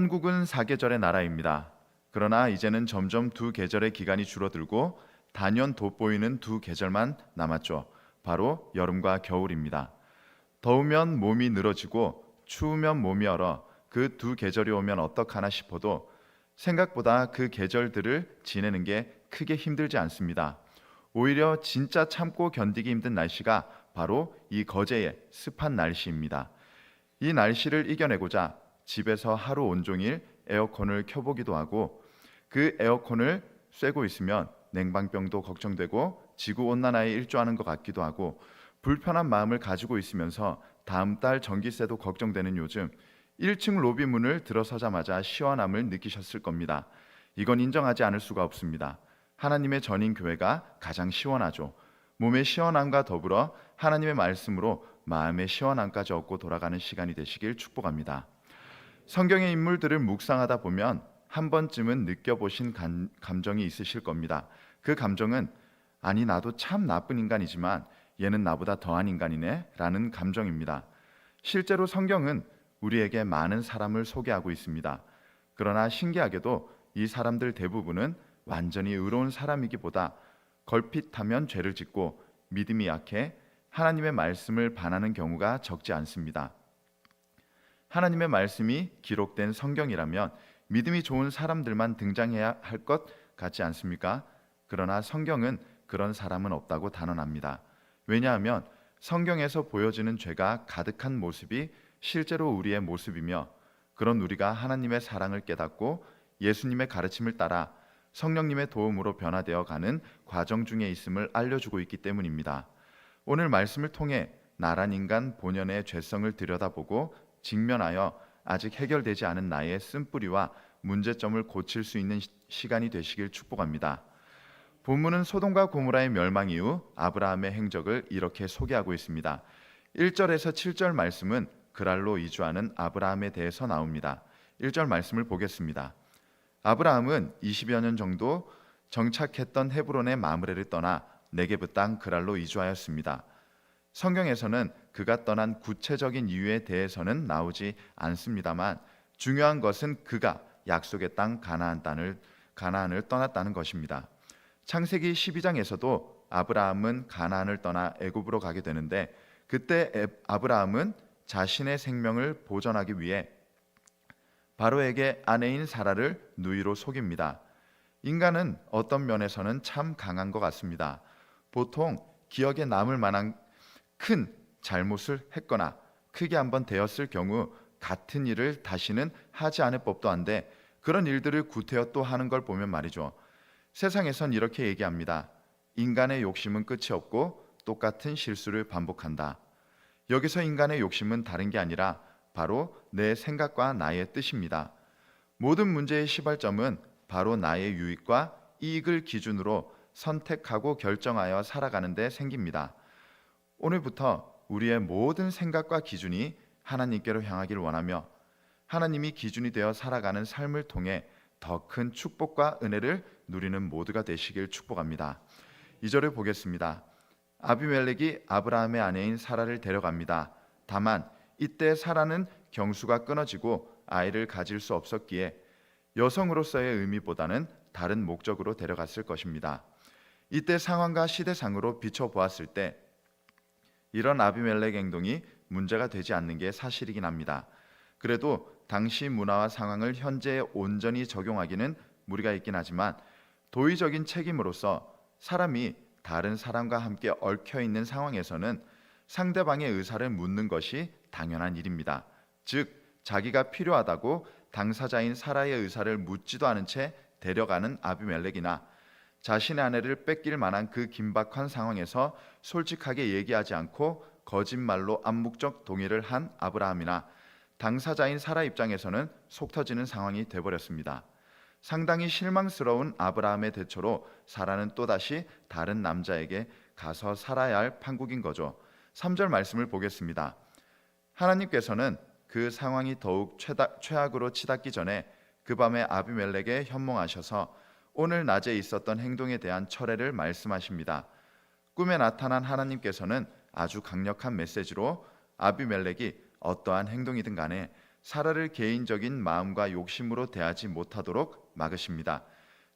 한국은 사계절의 나라입니다. 그러나 이제는 점점 두 계절의 기간이 줄어들고 단연 돋보이는 두 계절만 남았죠. 바로 여름과 겨울입니다. 더우면 몸이 늘어지고 추우면 몸이 얼어 그 두 계절이 오면 어떡하나 싶어도 생각보다 그 계절들을 지내는 게 크게 힘들지 않습니다. 오히려 진짜 참고 견디기 힘든 날씨가 바로 이 거제의 습한 날씨입니다. 이 날씨를 이겨내고자 집에서 하루 온종일 에어컨을 켜보기도 하고 그 에어컨을 쐬고 있으면 냉방병도 걱정되고 지구온난화에 일조하는 것 같기도 하고 불편한 마음을 가지고 있으면서 다음 달 전기세도 걱정되는 요즘 1층 로비 문을 들어서자마자 시원함을 느끼셨을 겁니다. 이건 인정하지 않을 수가 없습니다. 하나님의 전인 교회가 가장 시원하죠. 몸의 시원함과 더불어 하나님의 말씀으로 마음의 시원함까지 얻고 돌아가는 시간이 되시길 축복합니다. 성경의 인물들을 묵상하다 보면 한 번쯤은 느껴보신 감정이 있으실 겁니다. 그 감정은 아니 나도 참 나쁜 인간이지만 얘는 나보다 더한 인간이네 라는 감정입니다. 실제로 성경은 우리에게 많은 사람을 소개하고 있습니다. 그러나 신기하게도 이 사람들 대부분은 완전히 의로운 사람이기보다 걸핏하면 죄를 짓고 믿음이 약해 하나님의 말씀을 반하는 경우가 적지 않습니다. 하나님의 말씀이 기록된 성경이라면 믿음이 좋은 사람들만 등장해야 할 것 같지 않습니까? 그러나 성경은 그런 사람은 없다고 단언합니다. 왜냐하면 성경에서 보여지는 죄가 가득한 모습이 실제로 우리의 모습이며 그런 우리가 하나님의 사랑을 깨닫고 예수님의 가르침을 따라 성령님의 도움으로 변화되어 가는 과정 중에 있음을 알려주고 있기 때문입니다. 오늘 말씀을 통해 나란 인간 본연의 죄성을 들여다보고 직면하여 아직 해결되지 않은 나의 쓴뿌리와 문제점을 고칠 수 있는 시간이 되시길 축복합니다. 본문은 소돔과 고모라의 멸망 이후 아브라함의 행적을 이렇게 소개하고 있습니다. 1절에서 7절 말씀은 그랄로 이주하는 아브라함에 대해서 나옵니다. 1절 말씀을 보겠습니다. 아브라함은 20여 년 정도 정착했던 헤브론의 마므레를 떠나 네게브 땅 그랄로 이주하였습니다. 성경에서는 그가 떠난 구체적인 이유에 대해서는 나오지 않습니다만 중요한 것은 그가 약속의 땅 가나안을 떠났다는 것입니다. 창세기 12장에서도 아브라함은 가나안을 떠나 애굽으로 가게 되는데 그때 아브라함은 자신의 생명을 보존하기 위해 바로에게 아내인 사라를 누이로 속입니다. 인간은 어떤 면에서는 참 강한 것 같습니다. 보통 기억에 남을 만한 큰 잘못을 했거나 크게 한번 되었을 경우 같은 일을 다시는 하지 않을 법도 한데 그런 일들을 구태여 또 하는 걸 보면 말이죠. 세상에선 이렇게 얘기합니다. 인간의 욕심은 끝이 없고 똑같은 실수를 반복한다. 여기서 인간의 욕심은 다른 게 아니라 바로 내 생각과 나의 뜻입니다. 모든 문제의 시발점은 바로 나의 유익과 이익을 기준으로 선택하고 결정하여 살아가는 데 생깁니다. 오늘부터 우리의 모든 생각과 기준이 하나님께로 향하길 원하며 하나님이 기준이 되어 살아가는 삶을 통해 더 큰 축복과 은혜를 누리는 모두가 되시길 축복합니다. 2절을 보겠습니다. 아비멜렉이 아브라함의 아내인 사라를 데려갑니다. 다만 이때 사라는 경수가 끊어지고 아이를 가질 수 없었기에 여성으로서의 의미보다는 다른 목적으로 데려갔을 것입니다. 이때 상황과 시대상으로 비춰보았을 때 이런 아비멜렉 행동이 문제가 되지 않는 게 사실이긴 합니다. 그래도 당시 문화와 상황을 현재에 온전히 적용하기는 무리가 있긴 하지만 도의적인 책임으로서 사람이 다른 사람과 함께 얽혀있는 상황에서는 상대방의 의사를 묻는 것이 당연한 일입니다. 즉 자기가 필요하다고 당사자인 사라의 의사를 묻지도 않은 채 데려가는 아비멜렉이나 자신의 아내를 뺏길 만한 그 긴박한 상황에서 솔직하게 얘기하지 않고 거짓말로 암묵적 동의를 한 아브라함이나 당사자인 사라 입장에서는 속 터지는 상황이 되어버렸습니다. 상당히 실망스러운 아브라함의 대처로 사라는 또다시 다른 남자에게 가서 살아야 할 판국인 거죠. 3절 말씀을 보겠습니다. 하나님께서는 그 상황이 더욱 최악으로 치닫기 전에 그 밤에 아비멜렉에 현몽하셔서 오늘 낮에 있었던 행동에 대한 철회를 말씀하십니다. 꿈에 나타난 하나님께서는 아주 강력한 메시지로 아비멜렉이 어떠한 행동이든 간에 사라를 개인적인 마음과 욕심으로 대하지 못하도록 막으십니다.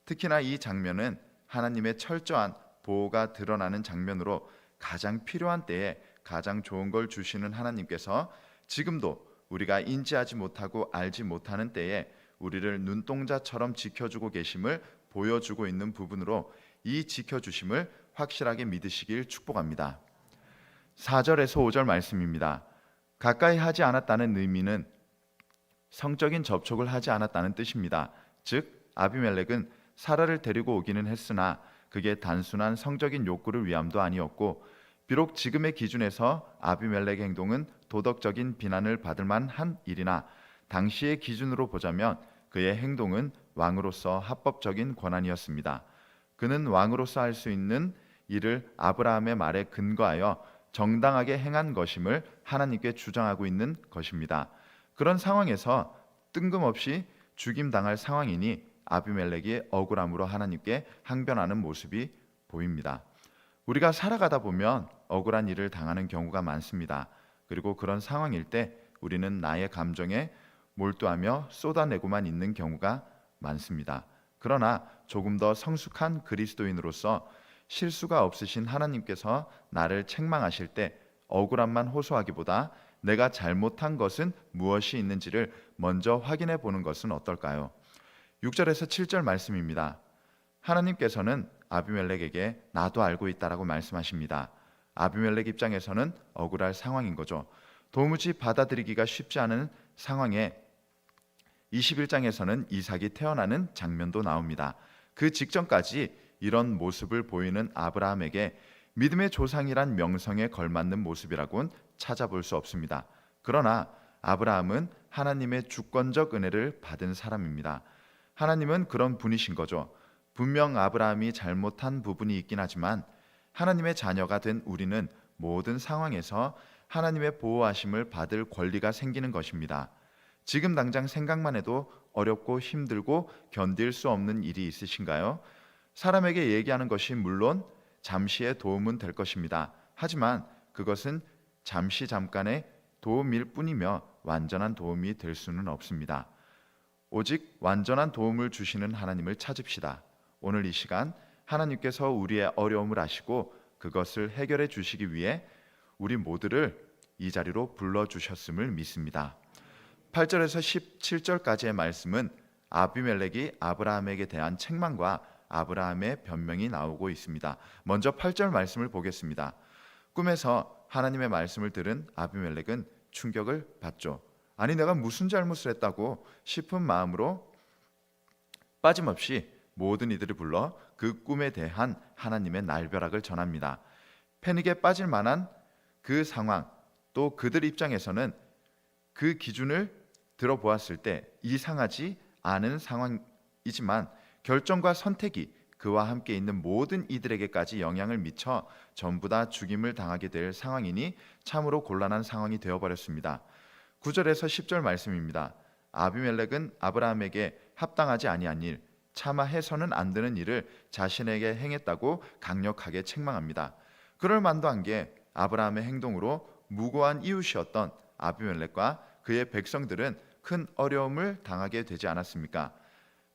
특히나 이 장면은 하나님의 철저한 보호가 드러나는 장면으로 가장 필요한 때에 가장 좋은 걸 주시는 하나님께서 지금도 우리가 인지하지 못하고 알지 못하는 때에 우리를 눈동자처럼 지켜주고 계심을 보여주고 있는 부분으로 이 지켜주심을 확실하게 믿으시길 축복합니다. 4절에서 5절 말씀입니다. 가까이 하지 않았다는 의미는 성적인 접촉을 하지 않았다는 뜻입니다. 즉 아비멜렉은 사라를 데리고 오기는 했으나 그게 단순한 성적인 욕구를 위함도 아니었고, 비록 지금의 기준에서 아비멜렉의 행동은 도덕적인 비난을 받을 만한 일이나 당시의 기준으로 보자면 그의 행동은 왕으로서 합법적인 권한이었습니다. 그는 왕으로서 할 수 있는 일을 아브라함의 말에 근거하여 정당하게 행한 것임을 하나님께 주장하고 있는 것입니다. 그런 상황에서 뜬금없이 죽임당할 상황이니 아비멜렉이 억울함으로 하나님께 항변하는 모습이 보입니다. 우리가 살아가다 보면 억울한 일을 당하는 경우가 많습니다. 그리고 그런 상황일 때 우리는 나의 감정에 몰두하며 쏟아내고만 있는 경우가 많습니다. 그러나 조금 더 성숙한 그리스도인으로서 실수가 없으신 하나님께서 나를 책망하실 때 억울함만 호소하기보다 내가 잘못한 것은 무엇이 있는지를 먼저 확인해 보는 것은 어떨까요? 6절에서 7절 말씀입니다. 하나님께서는 아비멜렉에게 나도 알고 있다라고 말씀하십니다. 아비멜렉 입장에서는 억울할 상황인 거죠. 도무지 받아들이기가 쉽지 않은 상황에 21장에서는 이삭이 태어나는 장면도 나옵니다. 그 직전까지 이런 모습을 보이는 아브라함에게 믿음의 조상이란 명성에 걸맞는 모습이라고는 찾아볼 수 없습니다. 그러나 아브라함은 하나님의 주권적 은혜를 받은 사람입니다. 하나님은 그런 분이신 거죠. 분명 아브라함이 잘못한 부분이 있긴 하지만 하나님의 자녀가 된 우리는 모든 상황에서 하나님의 보호하심을 받을 권리가 생기는 것입니다. 지금 당장 생각만 해도 어렵고 힘들고 견딜 수 없는 일이 있으신가요? 사람에게 얘기하는 것이 물론 잠시의 도움은 될 것입니다. 하지만 그것은 잠깐의 도움일 뿐이며 완전한 도움이 될 수는 없습니다. 오직 완전한 도움을 주시는 하나님을 찾읍시다. 오늘 이 시간 하나님께서 우리의 어려움을 아시고 그것을 해결해 주시기 위해 우리 모두를 이 자리로 불러주셨음을 믿습니다. 8절에서 17절까지의 말씀은 아비멜렉이 아브라함에게 대한 책망과 아브라함의 변명이 나오고 있습니다. 먼저 8절 말씀을 보겠습니다. 꿈에서 하나님의 말씀을 들은 아비멜렉은 충격을 받죠. 아니 내가 무슨 잘못을 했다고 싶은 마음으로 빠짐없이 모든 이들을 불러 그 꿈에 대한 하나님의 날벼락을 전합니다. 패닉에 빠질 만한 그 상황, 또 그들 입장에서는 그 기준을 들어보았을 때 이상하지 않은 상황이지만 결정과 선택이 그와 함께 있는 모든 이들에게까지 영향을 미쳐 전부 다 죽임을 당하게 될 상황이니 참으로 곤란한 상황이 되어버렸습니다. 9절에서 10절 말씀입니다. 아비멜렉은 아브라함에게 합당하지 아니한 일, 차마 해서는 안 되는 일을 자신에게 행했다고 강력하게 책망합니다. 그럴 만도 한 게 아브라함의 행동으로 무고한 이웃이었던 아비멜렉과 그의 백성들은 큰 어려움을 당하게 되지 않았습니까?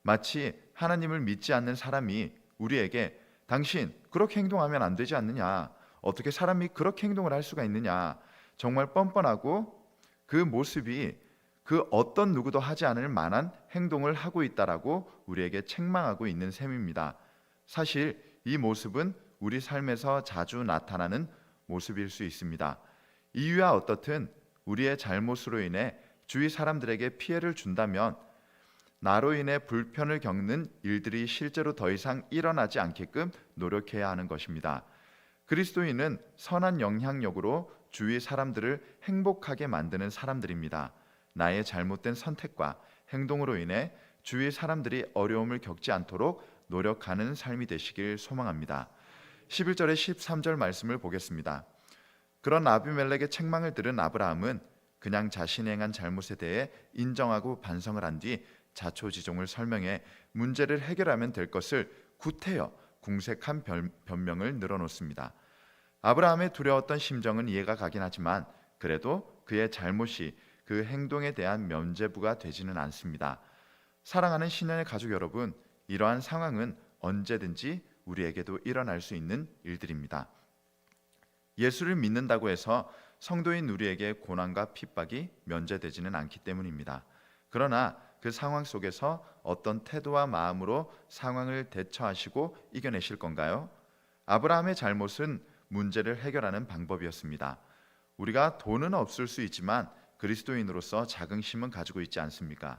마치 하나님을 믿지 않는 사람이 우리에게 당신 그렇게 행동하면 안 되지 않느냐, 어떻게 사람이 그렇게 행동을 할 수가 있느냐, 정말 뻔뻔하고 그 모습이 그 어떤 누구도 하지 않을 만한 행동을 하고 있다라고 우리에게 책망하고 있는 셈입니다. 사실 이 모습은 우리 삶에서 자주 나타나는 모습일 수 있습니다. 이유야 어떻든 우리의 잘못으로 인해 주위 사람들에게 피해를 준다면 나로 인해 불편을 겪는 일들이 실제로 더 이상 일어나지 않게끔 노력해야 하는 것입니다. 그리스도인은 선한 영향력으로 주위 사람들을 행복하게 만드는 사람들입니다. 나의 잘못된 선택과 행동으로 인해 주위 사람들이 어려움을 겪지 않도록 노력하는 삶이 되시길 소망합니다. 11절에 13절 말씀을 보겠습니다. 그런 아비멜렉의 책망을 들은 아브라함은 그냥 자신이 행한 잘못에 대해 인정하고 반성을 한 뒤 자초지종을 설명해 문제를 해결하면 될 것을 구태여 궁색한 변명을 늘어놓습니다. 아브라함의 두려웠던 심정은 이해가 가긴 하지만 그래도 그의 잘못이 그 행동에 대한 면죄부가 되지는 않습니다. 사랑하는 신년의 가족 여러분, 이러한 상황은 언제든지 우리에게도 일어날 수 있는 일들입니다. 예수를 믿는다고 해서 성도인 우리에게 고난과 핍박이 면제되지는 않기 때문입니다. 그러나 그 상황 속에서 어떤 태도와 마음으로 상황을 대처하시고 이겨내실 건가요? 아브라함의 잘못은 문제를 해결하는 방법이었습니다. 우리가 돈은 없을 수 있지만 그리스도인으로서 자긍심은 가지고 있지 않습니까?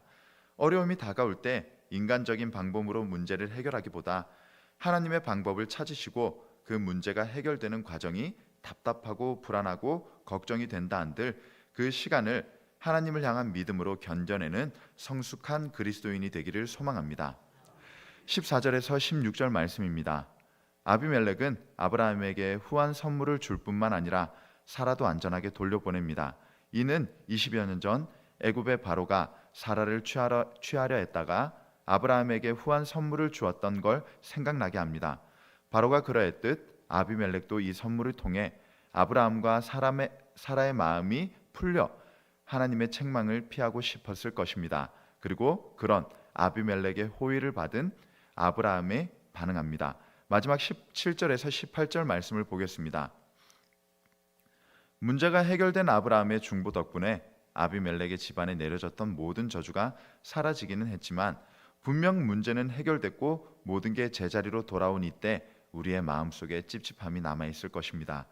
어려움이 다가올 때 인간적인 방법으로 문제를 해결하기보다 하나님의 방법을 찾으시고 그 문제가 해결되는 과정이 답답하고 불안하고 걱정이 된다 한들 그 시간을 하나님을 향한 믿음으로 견뎌내는 성숙한 그리스도인이 되기를 소망합니다. 14절에서 16절 말씀입니다. 아비멜렉은 아브라함에게 후한 선물을 줄 뿐만 아니라 사라도 안전하게 돌려보냅니다. 이는 20여 년 전 애굽의 바로가 사라를 취하려 했다가 아브라함에게 후한 선물을 주었던 걸 생각나게 합니다. 바로가 그러했듯 아비멜렉도 이 선물을 통해 아브라함과 사라의 마음이 풀려 하나님의 책망을 피하고 싶었을 것입니다. 그리고 그런 아비멜렉의 호의를 받은 아브라함에 반응합니다. 마지막 17절에서 18절 말씀을 보겠습니다. 문제가 해결된 아브라함의 중보 덕분에 아비멜렉의 집안에 내려졌던 모든 저주가 사라지기는 했지만 분명 문제는 해결됐고 모든 게 제자리로 돌아온 이때 우리의 마음속에 찝찝함이 남아있을 것입니다.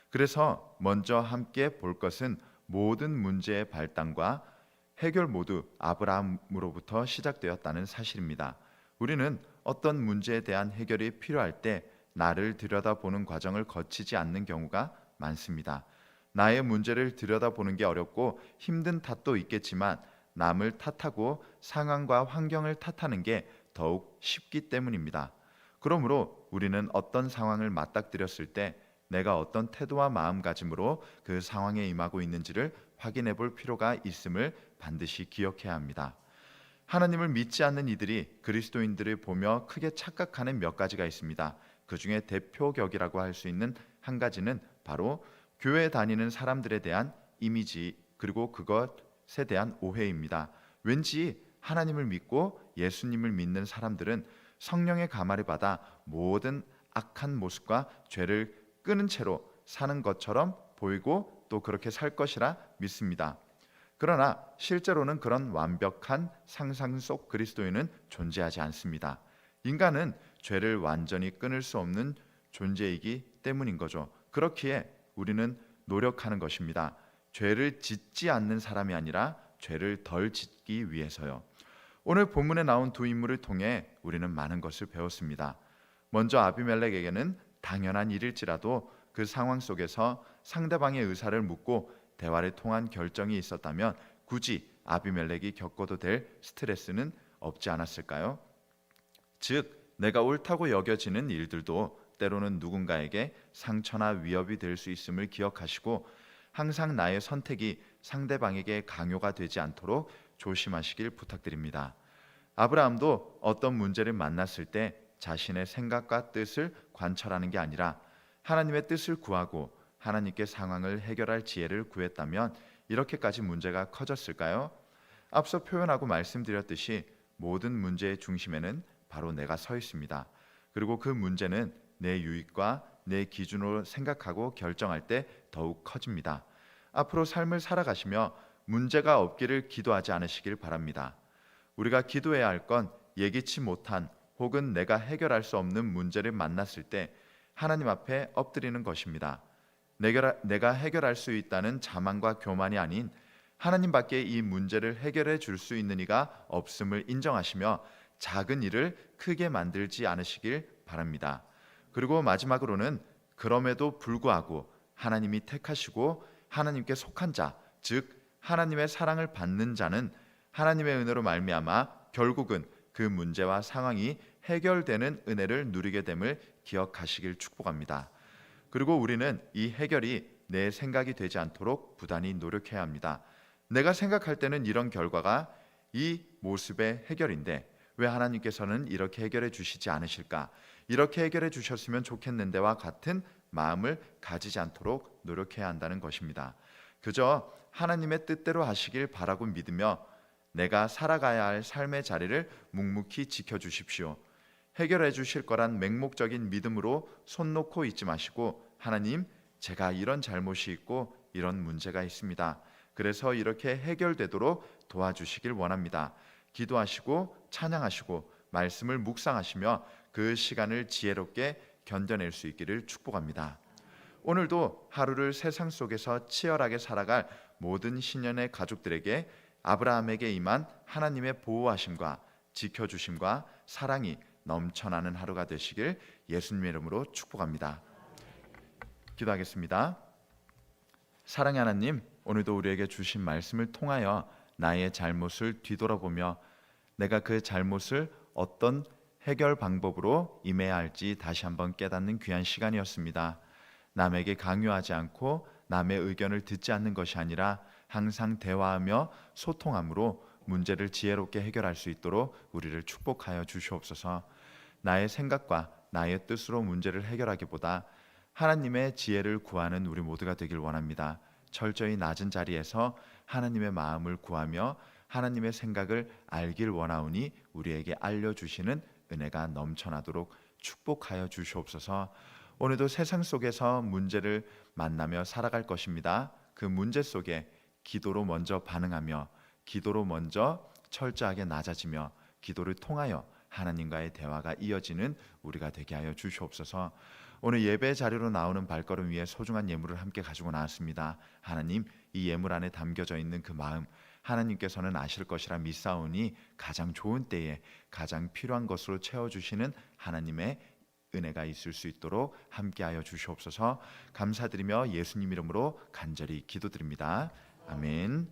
그래서 먼저 함께 볼 것은 모든 문제의 발단과 해결 모두 아브라함으로부터 시작되었다는 사실입니다. 우리는 어떤 문제에 대한 해결이 필요할 때 나를 들여다보는 과정을 거치지 않는 경우가 많습니다. 나의 문제를 들여다보는 게 어렵고 힘든 탓도 있겠지만 남을 탓하고 상황과 환경을 탓하는 게 더욱 쉽기 때문입니다. 그러므로 우리는 어떤 상황을 맞닥뜨렸을 때 내가 어떤 태도와 마음가짐으로 그 상황에 임하고 있는지를 확인해 볼 필요가 있음을 반드시 기억해야 합니다. 하나님을 믿지 않는 이들이 그리스도인들을 보며 크게 착각하는 몇 가지가 있습니다. 그 중에 대표격이라고 할 수 있는 한 가지는 바로 교회에 다니는 사람들에 대한 이미지 그리고 그것에 대한 오해입니다. 왠지 하나님을 믿고 예수님을 믿는 사람들은 성령의 감화를 받아 모든 악한 모습과 죄를 끄는 채로 사는 것처럼 보이고 또 그렇게 살 것이라 믿습니다. 그러나 실제로는 그런 완벽한 상상 속 그리스도인은 존재하지 않습니다. 인간은 죄를 완전히 끊을 수 없는 존재이기 때문인 거죠. 그렇기에 우리는 노력하는 것입니다. 죄를 짓지 않는 사람이 아니라 죄를 덜 짓기 위해서요. 오늘 본문에 나온 두 인물을 통해 우리는 많은 것을 배웠습니다. 먼저 아비멜렉에게는 당연한 일일지라도 그 상황 속에서 상대방의 의사를 묻고 대화를 통한 결정이 있었다면 굳이 아비멜렉이 겪어도 될 스트레스는 없지 않았을까요? 즉 내가 옳다고 여겨지는 일들도 때로는 누군가에게 상처나 위협이 될 수 있음을 기억하시고 항상 나의 선택이 상대방에게 강요가 되지 않도록 조심하시길 부탁드립니다. 아브라함도 어떤 문제를 만났을 때 자신의 생각과 뜻을 관철하는 게 아니라 하나님의 뜻을 구하고 하나님께 상황을 해결할 지혜를 구했다면 이렇게까지 문제가 커졌을까요? 앞서 표현하고 말씀드렸듯이 모든 문제의 중심에는 바로 내가 서 있습니다. 그리고 그 문제는 내 유익과 내 기준으로 생각하고 결정할 때 더욱 커집니다. 앞으로 삶을 살아가시며 문제가 없기를 기도하지 않으시길 바랍니다. 우리가 기도해야 할 건 예기치 못한 혹은 내가 해결할 수 없는 문제를 만났을 때 하나님 앞에 엎드리는 것입니다. 내가 해결할 수 있다는 자만과 교만이 아닌 하나님밖에 이 문제를 해결해 줄 수 있는 이가 없음을 인정하시며 작은 일을 크게 만들지 않으시길 바랍니다. 그리고 마지막으로는 그럼에도 불구하고 하나님이 택하시고 하나님께 속한 자, 즉 하나님의 사랑을 받는 자는 하나님의 은혜로 말미암아 결국은 그 문제와 상황이 해결되는 은혜를 누리게 됨을 기억하시길 축복합니다. 그리고 우리는 이 해결이 내 생각이 되지 않도록 부단히 노력해야 합니다. 내가 생각할 때는 이런 결과가 이 모습의 해결인데 왜 하나님께서는 이렇게 해결해 주시지 않으실까? 이렇게 해결해 주셨으면 좋겠는데와 같은 마음을 가지지 않도록 노력해야 한다는 것입니다. 그저 하나님의 뜻대로 하시길 바라고 믿으며 내가 살아가야 할 삶의 자리를 묵묵히 지켜주십시오. 해결해 주실 거란 맹목적인 믿음으로 손 놓고 있지 마시고, 하나님, 제가 이런 잘못이 있고 이런 문제가 있습니다. 그래서 이렇게 해결되도록 도와주시길 원합니다. 기도하시고 찬양하시고 말씀을 묵상하시며 그 시간을 지혜롭게 견뎌낼 수 있기를 축복합니다. 오늘도 하루를 세상 속에서 치열하게 살아갈 모든 신년의 가족들에게 아브라함에게 임한 하나님의 보호하심과 지켜주심과 사랑이 넘쳐나는 하루가 되시길 예수님의 이름으로 축복합니다. 기도하겠습니다. 사랑의 하나님, 오늘도 우리에게 주신 말씀을 통하여 나의 잘못을 뒤돌아보며 내가 그 잘못을 어떤 해결 방법으로 임해야 할지 다시 한번 깨닫는 귀한 시간이었습니다. 남에게 강요하지 않고 남의 의견을 듣지 않는 것이 아니라 항상 대화하며 소통함으로 문제를 지혜롭게 해결할 수 있도록 우리를 축복하여 주시옵소서. 나의 생각과 나의 뜻으로 문제를 해결하기보다 하나님의 지혜를 구하는 우리 모두가 되길 원합니다. 철저히 낮은 자리에서 하나님의 마음을 구하며 하나님의 생각을 알길 원하오니 우리에게 알려주시는 은혜가 넘쳐나도록 축복하여 주시옵소서. 오늘도 세상 속에서 문제를 만나며 살아갈 것입니다. 그 문제 속에 기도로 먼저 반응하며 기도로 먼저 철저하게 낮아지며 기도를 통하여 하나님과의 대화가 이어지는 우리가 되게 하여 주시옵소서. 오늘 예배 자리로 나오는 발걸음 위에 소중한 예물을 함께 가지고 나왔습니다. 하나님, 이 예물 안에 담겨져 있는 그 마음 하나님께서는 아실 것이라 믿사오니 가장 좋은 때에 가장 필요한 것으로 채워주시는 하나님의 은혜가 있을 수 있도록 함께하여 주시옵소서. 감사드리며 예수님 이름으로 간절히 기도드립니다. 아멘.